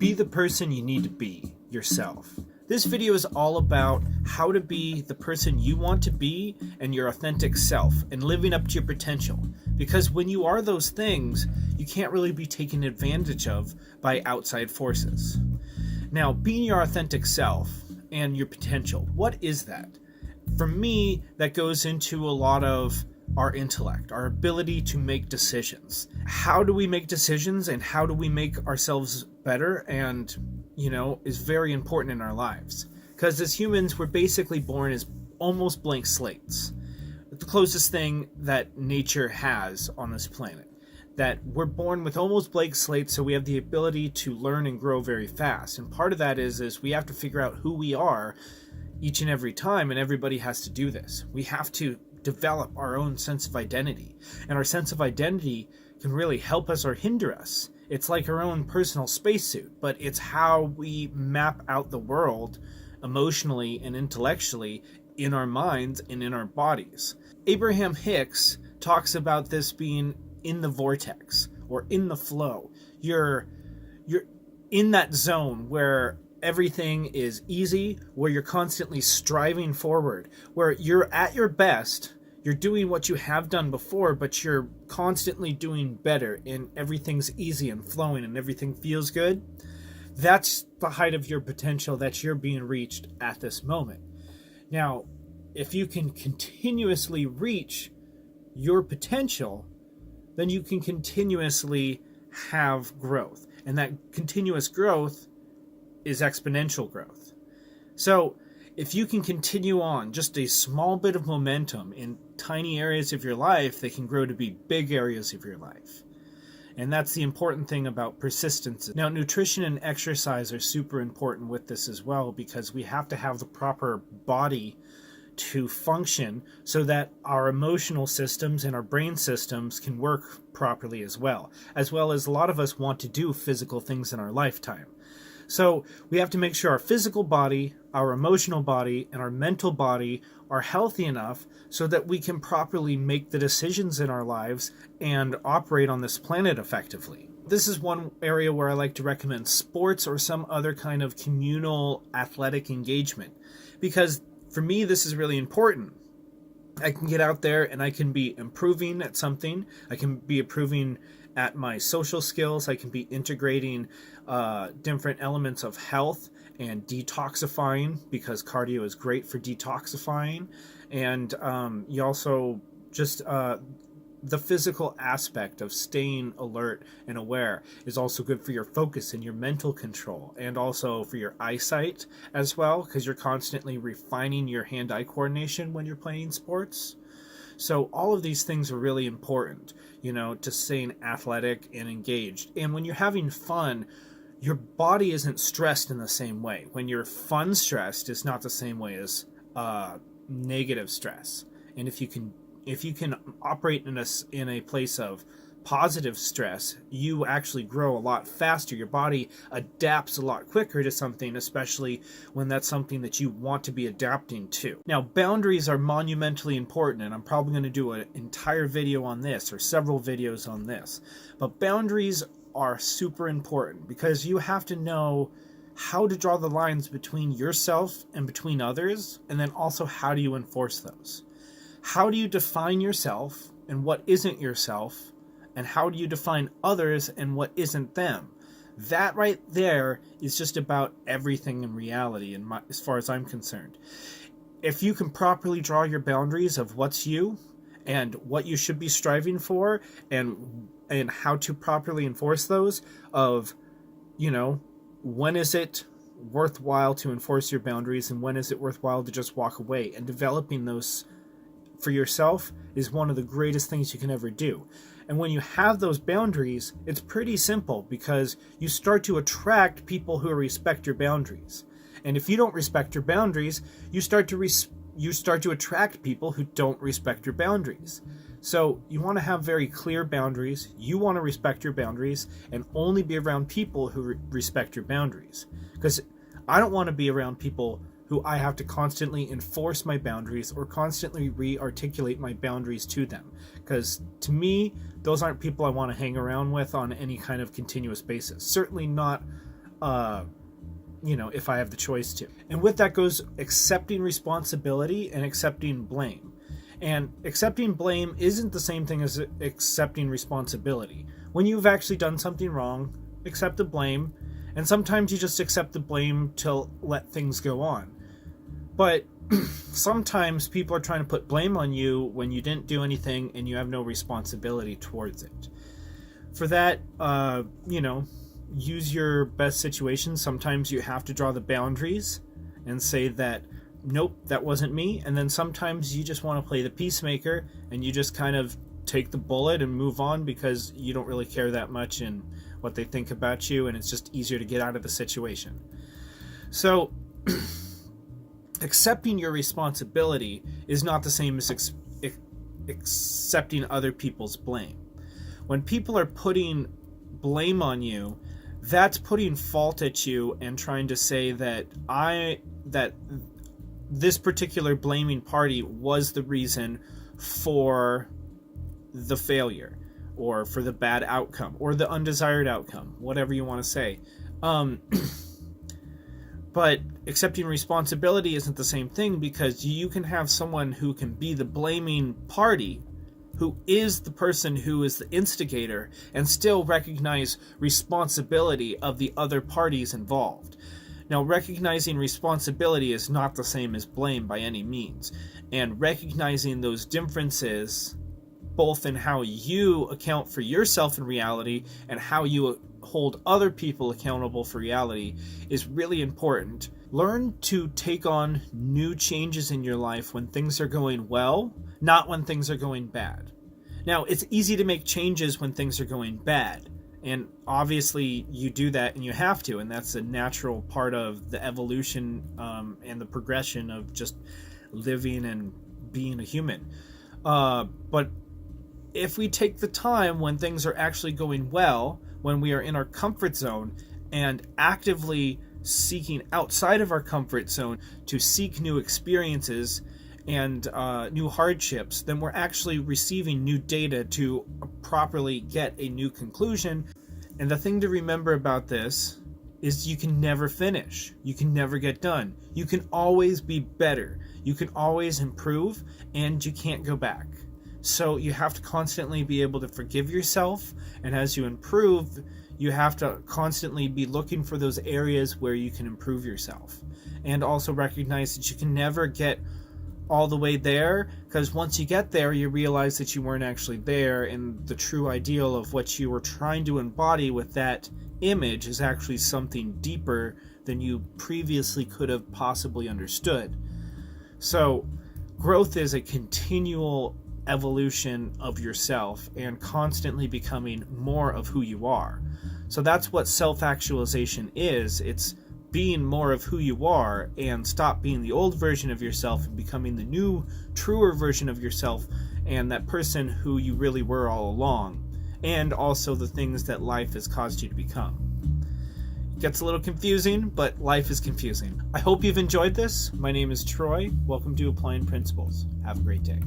Be the person you need to be, yourself. This video is all about how to be the person you want to be and your authentic self and living up to your potential. Because when you are those things, you can't really be taken advantage of by outside forces. Now, being your authentic self and your potential, what is that? For me, that goes into a lot of our intellect, our ability to make decisions. How do we make decisions and how do we make ourselves better and, is very important in our lives. Because as humans, we're basically born as almost blank slates. The closest thing that nature has on this planet. That we're born with almost blank slates, so we have the ability to learn and grow very fast. And part of that is we have to figure out who we are each and every time, and everybody has to do this. We have to develop our own sense of identity, and our sense of identity can really help us or hinder us. It's like our own personal spacesuit, but it's how we map out the world emotionally and intellectually in our minds and in our bodies. Abraham Hicks talks about this being in the vortex or in the flow. You're in that zone where everything is easy, where you're constantly striving forward, where you're at your best, you're doing what you have done before, but you're constantly doing better and everything's easy and flowing and everything feels good. That's the height of your potential that you're being reached at this moment. Now, if you can continuously reach your potential, then you can continuously have growth. And that continuous growth is exponential growth. So if you can continue on just a small bit of momentum in tiny areas of your life, they can grow to be big areas of your life. And that's the important thing about persistence. Now, nutrition and exercise are super important with this as well, because we have to have the proper body to function so that our emotional systems and our brain systems can work properly as well as a lot of us want to do physical things in our lifetime. So we have to make sure our physical body, our emotional body, and our mental body are healthy enough so that we can properly make the decisions in our lives and operate on this planet effectively. This is one area where I like to recommend sports or some other kind of communal athletic engagement, because for me, this is really important. I can get out there and I can be improving at something. I can be improving at my social skills. I can be integrating different elements of health and detoxifying, because cardio is great for detoxifying. And you also just the physical aspect of staying alert and aware is also good for your focus and your mental control, and also for your eyesight as well, because you're constantly refining your hand-eye coordination when you're playing sports. So all of these things are really important, to staying athletic and engaged. And when you're having fun, your body isn't stressed in the same way. When you're fun stressed, it's not the same way as negative stress. And if you can operate in a place of positive stress, you actually grow a lot faster. Your body adapts a lot quicker to something, especially when that's something that you want to be adapting to. Now, boundaries are monumentally important, and I'm probably going to do an entire video on this or several videos on this. But boundaries are super important because you have to know how to draw the lines between yourself and between others, and then also how do you enforce those. How do you define yourself and what isn't yourself? And how do you define others and what isn't them? That right there is just about everything in reality, as far as I'm concerned. If you can properly draw your boundaries of what's you and what you should be striving for, and how to properly enforce those, of, when is it worthwhile to enforce your boundaries and when is it worthwhile to just walk away, and developing those for yourself is one of the greatest things you can ever do. And when you have those boundaries, it's pretty simple, because you start to attract people who respect your boundaries. And if you don't respect your boundaries, you start to attract people who don't respect your boundaries. So you want to have very clear boundaries. You want to respect your boundaries and only be around people who respect your boundaries. Because I don't want to be around people who I have to constantly enforce my boundaries or constantly re-articulate my boundaries to them. Because to me, those aren't people I want to hang around with on any kind of continuous basis. Certainly not if I have the choice to. And with that goes accepting responsibility and accepting blame. And accepting blame isn't the same thing as accepting responsibility. When you've actually done something wrong, accept the blame, and sometimes you just accept the blame to let things go on. But sometimes people are trying to put blame on you when you didn't do anything and you have no responsibility towards it. For that, use your best situations. Sometimes you have to draw the boundaries and say that, nope, that wasn't me. And then sometimes you just want to play the peacemaker and you just kind of take the bullet and move on because you don't really care that much in what they think about you, and it's just easier to get out of the situation. So accepting your responsibility is not the same as accepting other people's blame. When people are putting blame on you, that's putting fault at you and trying to say that this particular blaming party was the reason for the failure or for the bad outcome or the undesired outcome, whatever you want to say. But accepting responsibility isn't the same thing, because you can have someone who can be the blaming party, who is the person who is the instigator, and still recognize responsibility of the other parties involved. Now, recognizing responsibility is not the same as blame by any means, and recognizing those differences, both in how you account for yourself in reality and how you hold other people accountable for reality, is really important. Learn to take on new changes in your life when things are going well, not when things are going bad. Now, it's easy to make changes when things are going bad, and obviously you do that and you have to, and that's a natural part of the evolution and the progression of just living and being a human. But if we take the time when things are actually going well, when we are in our comfort zone, and actively seeking outside of our comfort zone to seek new experiences and new hardships, then we're actually receiving new data to properly get a new conclusion. And the thing to remember about this is you can never finish. You can never get done. You can always be better. You can always improve, and you can't go back. So you have to constantly be able to forgive yourself, and as you improve, you have to constantly be looking for those areas where you can improve yourself. And also recognize that you can never get all the way there, because once you get there, you realize that you weren't actually there, and the true ideal of what you were trying to embody with that image is actually something deeper than you previously could have possibly understood. So growth is a continual evolution of yourself and constantly becoming more of who you are. So that's what self-actualization is. It's being more of who you are, and stop being the old version of yourself and becoming the new, truer version of yourself, and that person who you really were all along, and also the things that life has caused you to become. It gets a little confusing, but life is confusing. I hope you've enjoyed this. My name is Troy. Welcome to Applying Principles. Have a great day.